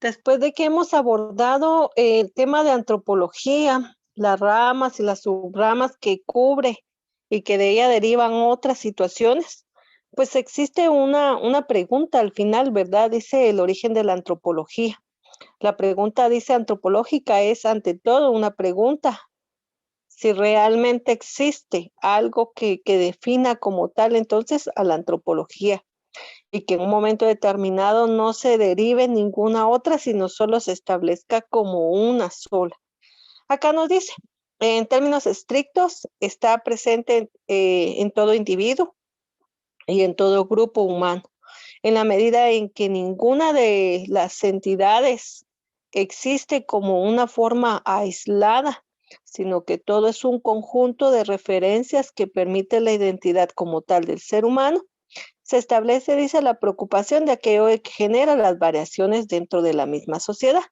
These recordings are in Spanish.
Después de que hemos abordado el tema de antropología, las ramas y las subramas que cubre y que de ella derivan otras situaciones, pues existe una pregunta al final, ¿verdad? Dice el origen de la antropología. La pregunta, dice antropológica, es ante todo una pregunta, si realmente existe algo que defina como tal entonces a la antropología y que en un momento determinado no se derive ninguna otra, sino solo se establezca como una sola. Acá nos dice, en términos estrictos, está presente en todo individuo y en todo grupo humano, en la medida en que ninguna de las entidades existe como una forma aislada, sino que todo es un conjunto de referencias que permite la identidad como tal del ser humano. Se establece, dice, la preocupación de aquello que genera las variaciones dentro de la misma sociedad.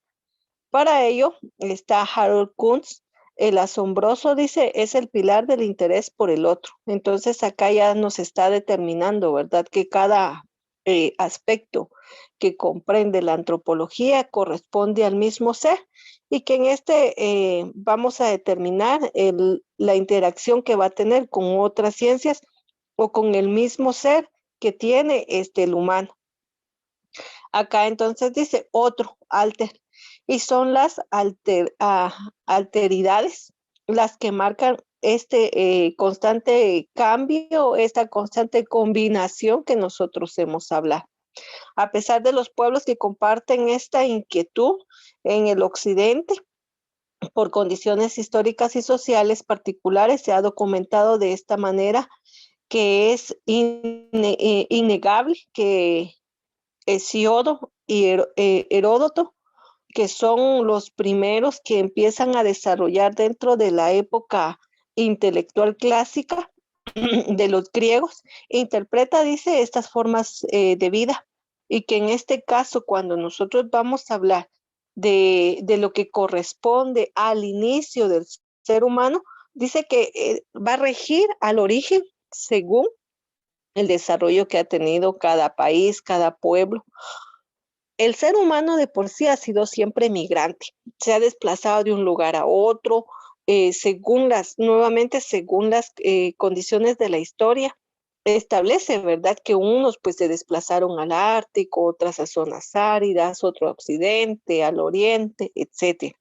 Para ello está Harold Kuntz, el asombroso, dice, es el pilar del interés por el otro. Entonces acá ya nos está determinando, ¿verdad? Que cada aspecto que comprende la antropología corresponde al mismo ser y que en este vamos a determinar la interacción que va a tener con otras ciencias o con el mismo ser que tiene el humano. Acá entonces dice otro, alter, y son las alteridades las que marcan este constante cambio, esta constante combinación que nosotros hemos hablado. A pesar de los pueblos que comparten esta inquietud en el occidente, por condiciones históricas y sociales particulares, se ha documentado de esta manera que es innegable que Hesiodo y Heródoto, que son los primeros que empiezan a desarrollar dentro de la época intelectual clásica de los griegos, interpreta, dice, estas formas de vida y que en este caso, cuando nosotros vamos a hablar de lo que corresponde al inicio del ser humano, dice que va a regir al origen según el desarrollo que ha tenido cada país, cada pueblo. El ser humano de por sí ha sido siempre migrante, se ha desplazado de un lugar a otro, nuevamente según las condiciones de la historia, establece, ¿verdad? Que unos pues se desplazaron al Ártico, otras a zonas áridas, otro a Occidente, al Oriente, etcétera.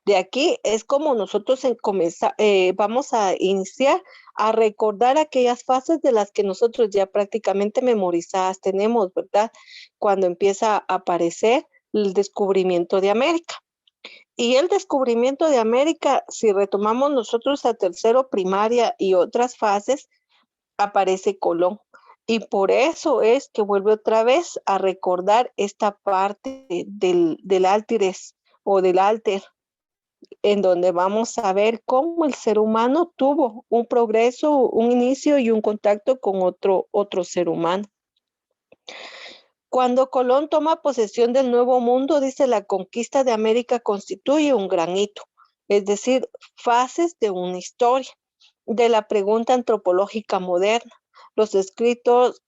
De aquí es como nosotros vamos a iniciar a recordar aquellas fases de las que nosotros ya prácticamente memorizadas tenemos, ¿verdad? Cuando empieza a aparecer el descubrimiento de América. Y el descubrimiento de América, si retomamos nosotros a tercero primaria y otras fases, aparece Colón. Y por eso es que vuelve otra vez a recordar esta parte del Áltires o del Alter, en donde vamos a ver cómo el ser humano tuvo un progreso, un inicio y un contacto con otro ser humano. Cuando Colón toma posesión del Nuevo Mundo, dice, la conquista de América constituye un gran hito, es decir, fases de una historia, de la pregunta antropológica moderna. Los escritos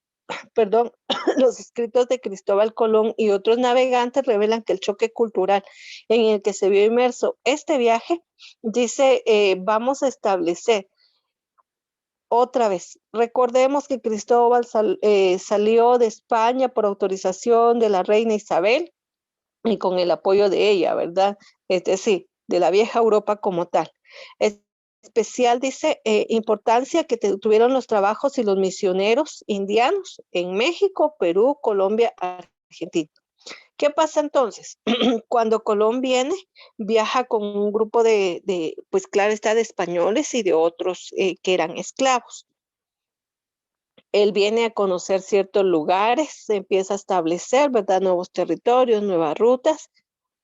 perdón, los escritos de Cristóbal Colón y otros navegantes revelan que el choque cultural en el que se vio inmerso este viaje, dice, vamos a establecer otra vez. Recordemos que Cristóbal salió de España por autorización de la reina Isabel y con el apoyo de ella, ¿verdad? Es decir, de la vieja Europa como tal. Es especial, dice, importancia que tuvieron los trabajos y los misioneros indianos en México, Perú, Colombia, Argentina. ¿Qué pasa entonces? Cuando Colón viene, viaja con un grupo pues claro está, de españoles y de otros que eran esclavos. Él viene a conocer ciertos lugares, se empieza a establecer, ¿verdad? Nuevos territorios, nuevas rutas.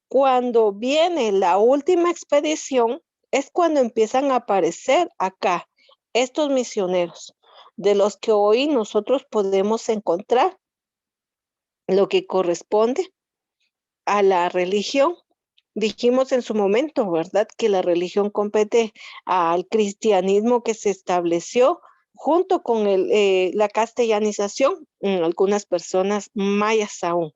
Cuando viene la última expedición, es cuando empiezan a aparecer acá estos misioneros, de los que hoy nosotros podemos encontrar lo que corresponde a la religión. Dijimos en su momento, ¿verdad?, que la religión compete al cristianismo que se estableció junto con la castellanización en algunas personas mayas aún.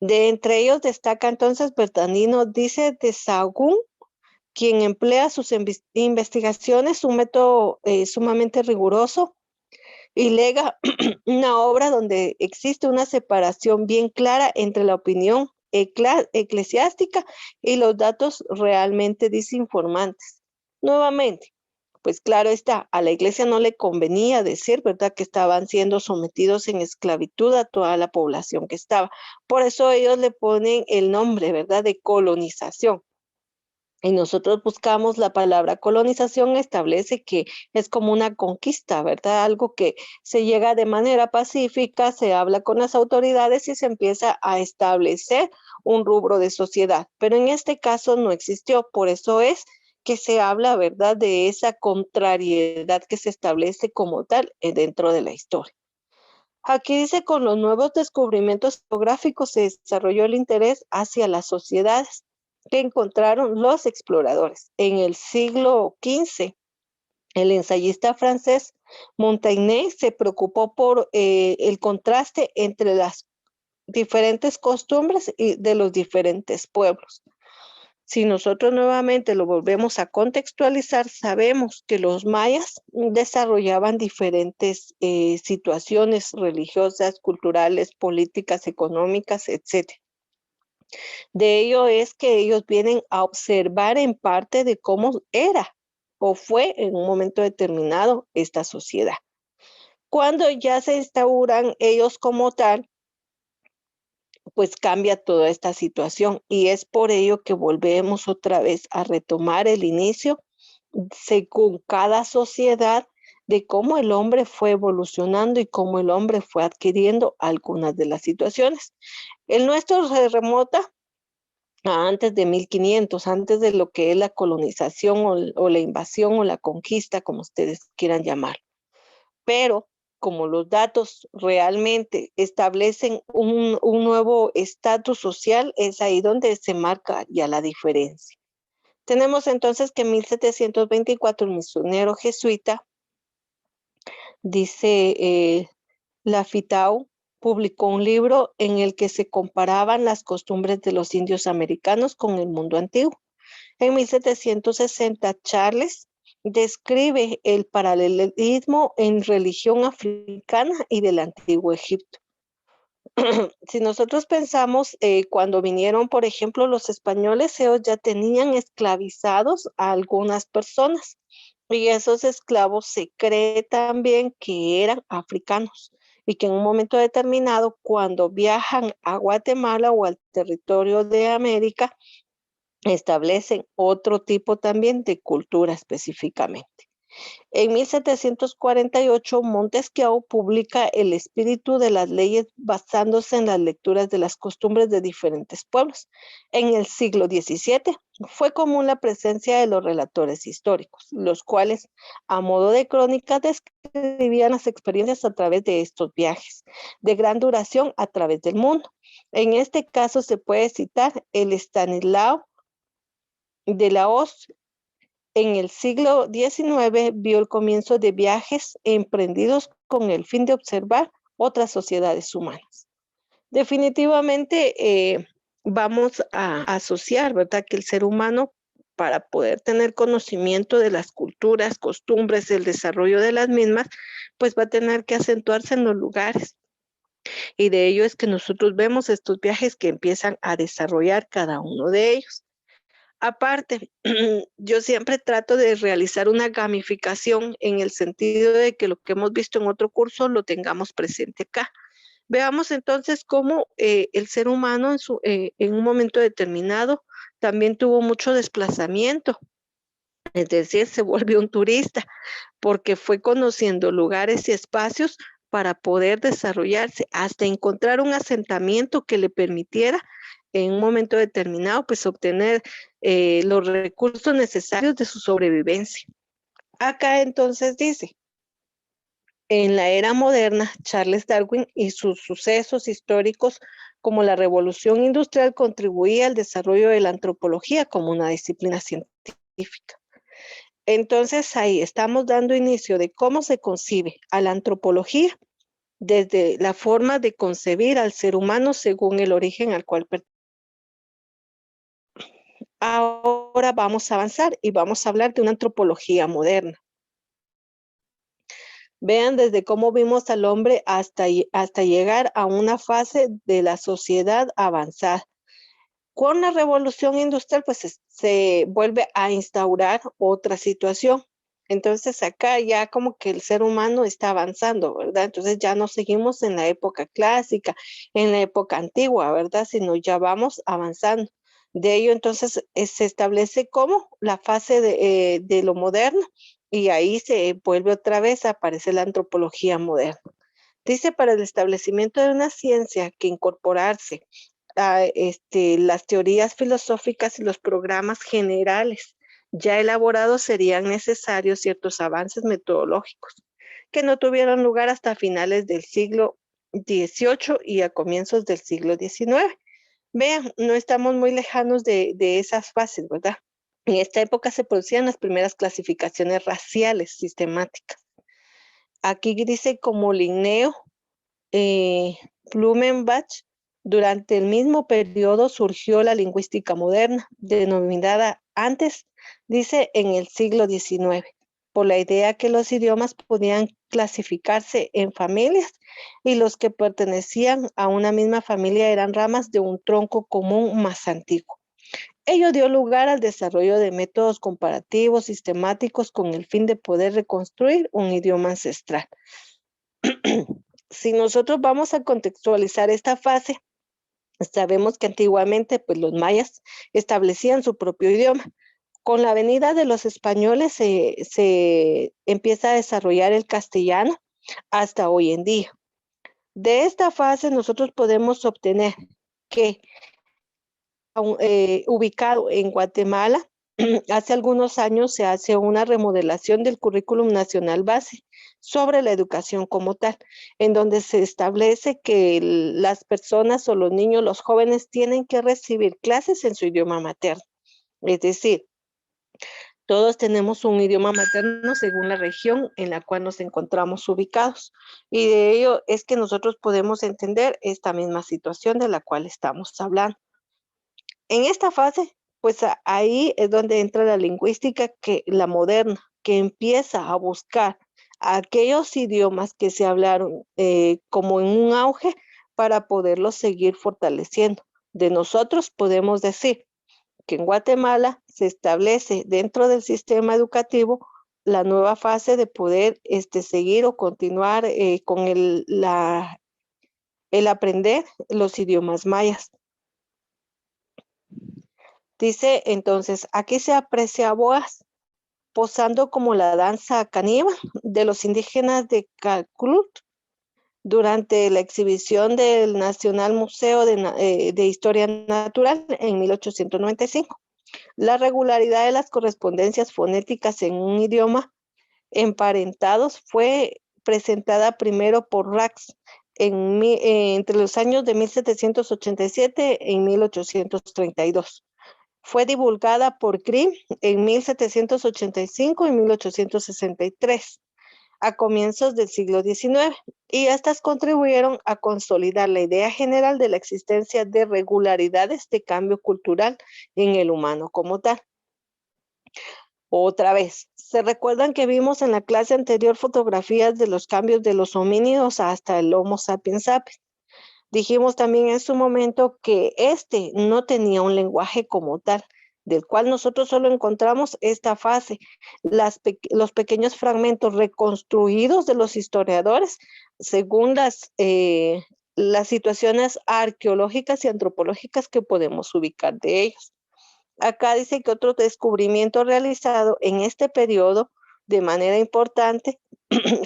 De entre ellos destaca entonces Bernardino Dice de Sahagún, quien emplea sus investigaciones un método sumamente riguroso y lega una obra donde existe una separación bien clara entre la opinión eclesiástica y los datos realmente desinformantes. Nuevamente, pues claro está, a la iglesia no le convenía decir, ¿verdad?, que estaban siendo sometidos en esclavitud a toda la población que estaba. Por eso ellos le ponen el nombre, ¿verdad?, de colonización. Y nosotros buscamos la palabra colonización, establece que es como una conquista, ¿verdad? Algo que se llega de manera pacífica, se habla con las autoridades y se empieza a establecer un rubro de sociedad. Pero en este caso no existió, por eso es que se habla, ¿verdad?, de esa contrariedad que se establece como tal dentro de la historia. Aquí dice, con los nuevos descubrimientos geográficos se desarrolló el interés hacia las sociedades que encontraron los exploradores. En el siglo XV, el ensayista francés Montaigne se preocupó por el contraste entre las diferentes costumbres y de los diferentes pueblos. Si nosotros nuevamente lo volvemos a contextualizar, sabemos que los mayas desarrollaban diferentes situaciones religiosas, culturales, políticas, económicas, etc. De ello es que ellos vienen a observar en parte de cómo era o fue en un momento determinado esta sociedad. Cuando ya se instauran ellos como tal, pues cambia toda esta situación y es por ello que volvemos otra vez a retomar el inicio según cada sociedad de cómo el hombre fue evolucionando y cómo el hombre fue adquiriendo algunas de las situaciones. El nuestro se remota a antes de 1500, antes de lo que es la colonización o la invasión o la conquista, como ustedes quieran llamar. Pero como los datos realmente establecen un nuevo estatus social, es ahí donde se marca ya la diferencia. Tenemos entonces que en 1724 el misionero jesuita, dice Lafitau, publicó un libro en el que se comparaban las costumbres de los indios americanos con el mundo antiguo. En 1760, Charles describe el paralelismo en religión africana y del antiguo Egipto. Si nosotros pensamos, cuando vinieron, por ejemplo, los españoles, ellos ya tenían esclavizados a algunas personas y esos esclavos se cree también que eran africanos y que en un momento determinado, cuando viajan a Guatemala o al territorio de América, establecen otro tipo también de cultura específicamente. En 1748, Montesquieu publica El espíritu de las leyes basándose en las lecturas de las costumbres de diferentes pueblos. En el siglo XVII fue común la presencia de los relatores históricos, los cuales, a modo de crónicas, describían las experiencias a través de estos viajes de gran duración a través del mundo. En este caso se puede citar el Estanislao de la Hoz. En el siglo XIX vio el comienzo de viajes emprendidos con el fin de observar otras sociedades humanas. Definitivamente vamos a asociar, ¿verdad?, que el ser humano, para poder tener conocimiento de las culturas, costumbres, el desarrollo de las mismas, pues va a tener que acentuarse en los lugares. Y de ello es que nosotros vemos estos viajes que empiezan a desarrollar cada uno de ellos. Aparte, yo siempre trato de realizar una gamificación en el sentido de que lo que hemos visto en otro curso lo tengamos presente acá. Veamos entonces cómo el ser humano en un momento determinado también tuvo mucho desplazamiento, es decir, se volvió un turista porque fue conociendo lugares y espacios para poder desarrollarse hasta encontrar un asentamiento que le permitiera en un momento determinado, pues obtener los recursos necesarios de su sobrevivencia. Acá entonces dice, en la era moderna, Charles Darwin y sus sucesos históricos como la revolución industrial contribuía al desarrollo de la antropología como una disciplina científica. Entonces ahí estamos dando inicio de cómo se concibe a la antropología desde la forma de concebir al ser humano según el origen al cual pertenece. Ahora vamos a avanzar y vamos a hablar de una antropología moderna. Vean desde cómo vimos al hombre hasta llegar a una fase de la sociedad avanzada. Con la revolución industrial, pues se vuelve a instaurar otra situación. Entonces acá ya como que el ser humano está avanzando, ¿verdad? Entonces ya no seguimos en la época clásica, en la época antigua, ¿verdad? Sino ya vamos avanzando. De ello entonces se establece como la fase de lo moderno y ahí se vuelve otra vez a aparecer la antropología moderna. Dice, para el establecimiento de una ciencia que incorporarse a las teorías filosóficas y los programas generales ya elaborados serían necesarios ciertos avances metodológicos que no tuvieron lugar hasta finales del siglo XVIII y a comienzos del siglo XIX. Vean, no estamos muy lejanos de esas fases, ¿verdad? En esta época se producían las primeras clasificaciones raciales sistemáticas. Aquí dice como Linneo, Blumenbach. Durante el mismo periodo surgió la lingüística moderna, denominada antes, dice, en el siglo XIX, por la idea que los idiomas podían clasificarse en familias y los que pertenecían a una misma familia eran ramas de un tronco común más antiguo. Ello dio lugar al desarrollo de métodos comparativos sistemáticos con el fin de poder reconstruir un idioma ancestral. Si nosotros vamos a contextualizar esta fase, sabemos que antiguamente pues, los mayas establecían su propio idioma. Con la venida de los españoles se empieza a desarrollar el castellano hasta hoy en día. De esta fase nosotros podemos obtener que ubicado en Guatemala, hace algunos años se hace una remodelación del currículum nacional base sobre la educación como tal, en donde se establece que las personas o los niños, los jóvenes tienen que recibir clases en su idioma materno. Es decir, todos tenemos un idioma materno según la región en la cual nos encontramos ubicados. Y de ello es que nosotros podemos entender esta misma situación de la cual estamos hablando. En esta fase, pues ahí es donde entra la lingüística, que la moderna, que empieza a buscar aquellos idiomas que se hablaron como en un auge para poderlos seguir fortaleciendo. De nosotros podemos decir que en Guatemala se establece dentro del sistema educativo la nueva fase de poder seguir o continuar con el aprender los idiomas mayas. Dice entonces, aquí se aprecia a Boas posando como la danza caníbal de los indígenas de Calculut durante la exhibición del Nacional Museo de Historia Natural en 1895. La regularidad de las correspondencias fonéticas en un idioma emparentados fue presentada primero por Rax entre los años de 1787 y 1832. Fue divulgada por Grimm en 1785 y 1863, a comienzos del siglo XIX, y estas contribuyeron a consolidar la idea general de la existencia de regularidades de cambio cultural en el humano como tal. Otra vez, ¿se recuerdan que vimos en la clase anterior fotografías de los cambios de los homínidos hasta el Homo sapiens sapiens? Dijimos también en su momento que no tenía un lenguaje como tal, del cual nosotros solo encontramos esta fase, los pequeños fragmentos reconstruidos de los historiadores según las situaciones arqueológicas y antropológicas que podemos ubicar de ellos. Acá dice que otro descubrimiento realizado en este periodo de manera importante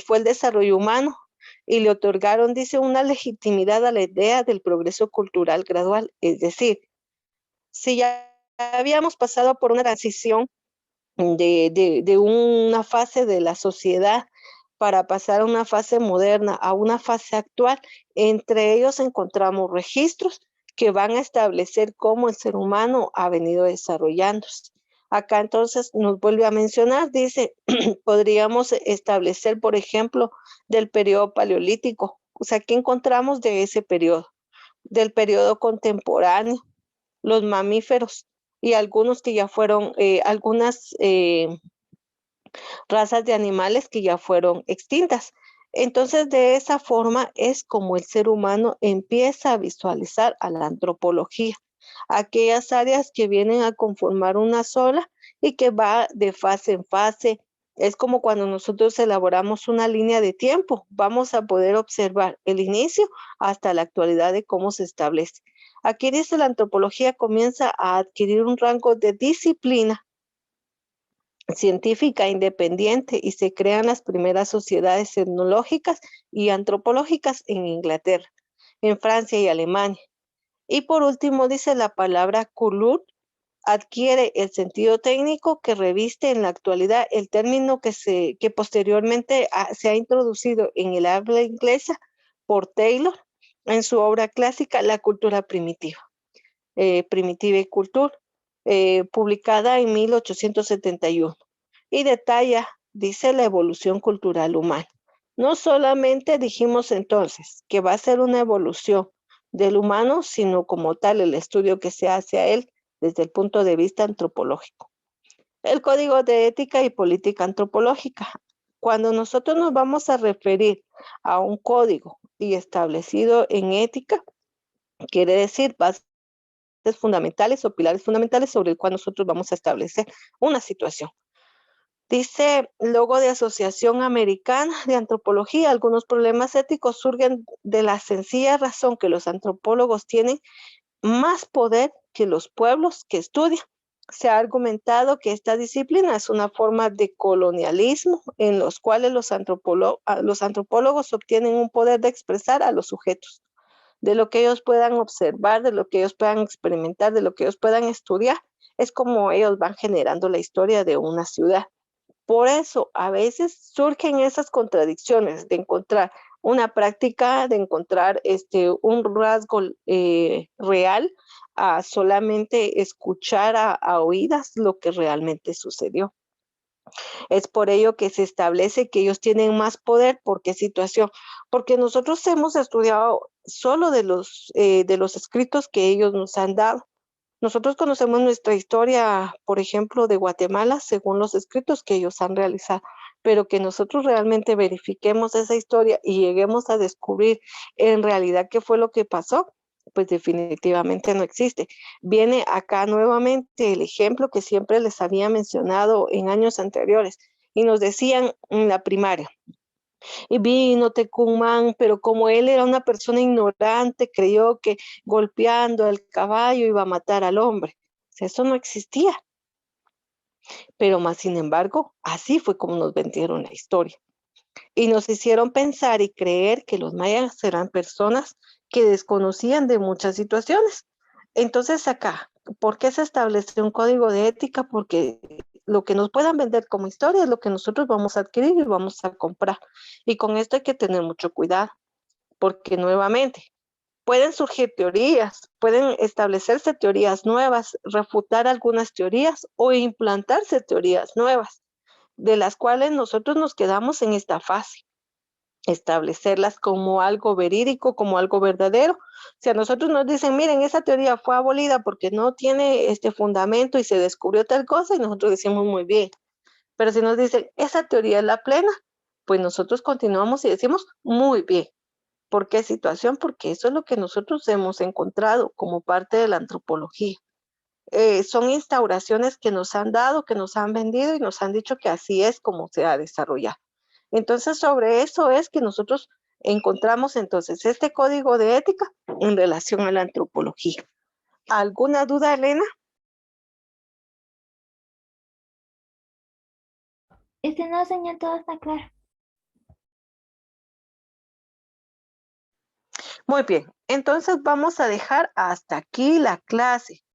fue el desarrollo humano, y le otorgaron, dice, una legitimidad a la idea del progreso cultural gradual. Es decir, si ya habíamos pasado por una transición de una fase de la sociedad para pasar a una fase moderna, a una fase actual, entre ellos encontramos registros que van a establecer cómo el ser humano ha venido desarrollándose. Acá entonces nos vuelve a mencionar, dice, podríamos establecer, por ejemplo, del periodo paleolítico O sea, ¿qué encontramos de ese periodo? Del periodo contemporáneo, los mamíferos y algunos que ya fueron, algunas razas de animales que ya fueron extintas. Entonces, de esa forma es como el ser humano empieza a visualizar a la antropología, aquellas áreas que vienen a conformar una sola y que va de fase en fase. Es como cuando nosotros elaboramos una línea de tiempo, vamos a poder observar el inicio hasta la actualidad de cómo se establece. Aquí dice la antropología comienza a adquirir un rango de disciplina científica independiente y se crean las primeras sociedades etnológicas y antropológicas en Inglaterra, en Francia y Alemania. Y por último dice la palabra culur adquiere el sentido técnico que reviste en la actualidad el término que posteriormente se ha introducido en el habla inglesa por Taylor en su obra clásica La cultura primitiva, Primitive Culture, publicada en 1871 y detalla, dice, la evolución cultural humana. No solamente dijimos entonces que va a ser una evolución del humano, sino como tal el estudio que se hace a él desde el punto de vista antropológico. El código de ética y política antropológica. Cuando nosotros nos vamos a referir a un código y establecido en ética, quiere decir bases fundamentales o pilares fundamentales sobre el cual nosotros vamos a establecer una situación. Dice logo de Asociación Americana de Antropología, algunos problemas éticos surgen de la sencilla razón que los antropólogos tienen más poder que los pueblos que estudian. Se ha argumentado que esta disciplina es una forma de colonialismo en los cuales los antropólogos obtienen un poder de expresar a los sujetos, de lo que ellos puedan observar, de lo que ellos puedan experimentar, de lo que ellos puedan estudiar. Es como ellos van generando la historia de una ciudad. Por eso a veces surgen esas contradicciones de encontrar una práctica, de encontrar un rasgo real a solamente escuchar a oídas lo que realmente sucedió. Es por ello que se establece que ellos tienen más poder. ¿Por qué situación? Porque nosotros hemos estudiado solo de los escritos que ellos nos han dado. Nosotros conocemos nuestra historia, por ejemplo, de Guatemala, según los escritos que ellos han realizado, pero que nosotros realmente verifiquemos esa historia y lleguemos a descubrir en realidad qué fue lo que pasó, pues definitivamente no existe. Viene acá nuevamente el ejemplo que siempre les había mencionado en años anteriores y nos decían en la primaria, y vino Tecumán, pero como él era una persona ignorante, creyó que golpeando al caballo iba a matar al hombre. O sea, eso no existía. Pero más sin embargo, así fue como nos vendieron la historia. Y nos hicieron pensar y creer que los mayas eran personas que desconocían de muchas situaciones. Entonces acá, ¿por qué se establece un código de ética? Porque lo que nos puedan vender como historia es lo que nosotros vamos a adquirir y vamos a comprar. Y con esto hay que tener mucho cuidado, porque nuevamente pueden surgir teorías, pueden establecerse teorías nuevas, refutar algunas teorías o implantarse teorías nuevas, de las cuales nosotros nos quedamos en esta fase, establecerlas como algo verídico, como algo verdadero. Si a nosotros nos dicen, miren, esa teoría fue abolida porque no tiene este fundamento y se descubrió tal cosa, y nosotros decimos muy bien. Pero si nos dicen, esa teoría es la plena, pues nosotros continuamos y decimos muy bien. ¿Por qué situación? Porque eso es lo que nosotros hemos encontrado como parte de la antropología. Son instauraciones que nos han dado, que nos han vendido y nos han dicho que así es como se ha desarrollado. Entonces, sobre eso es que nosotros encontramos entonces este código de ética en relación a la antropología. ¿Alguna duda, Elena? No, señor, todo está claro. Muy bien, entonces vamos a dejar hasta aquí la clase.